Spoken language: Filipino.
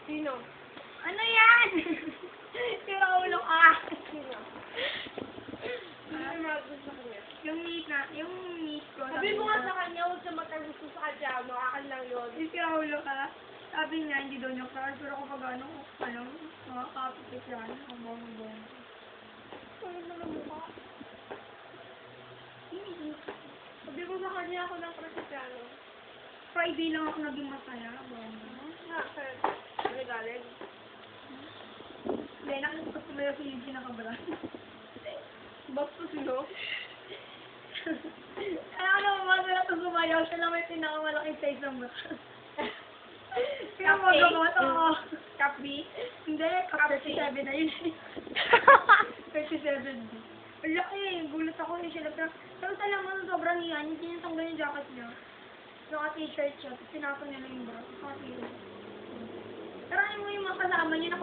Sino? Ano yan? Sira ulo ka. Sino? Sino yung mga gusto ko niya? Yung niece ko. Sabi mo nga sa kanya, huwag siya magkagusto sa kanya. Makakal lang yun. Yung sira ulo ka. Sabi niya, hindi daw niya crush. Pero kapag ano, mga kapit yan. Ang bong-bong. Ano mo na mukha? Hindi. Sabi mo sa kanya, ako ng Cristiano. Friday lang ako naging masaya. Bong. Nga, sir. Nagaling. Hindi, nakita ko tumayo si Yuji nakabra. Bastos, no? Ano naman, wala ito sumayaw. Siya lang may pinakamalaking size ng bra. Kaya mo gawin ito. Cup B? Hindi, cup 37 na yun. 37 din. Ang laki eh. Gulat ako eh. Siya lang. Tapos alam mo, sobrang iyan. Hindi niya tanggal yung jacket niya. Naka-t-shirt siya. Tapos tinapon niya lang yung bra. Naka-t-shirt. Pero ano mo yung mga kasama niya,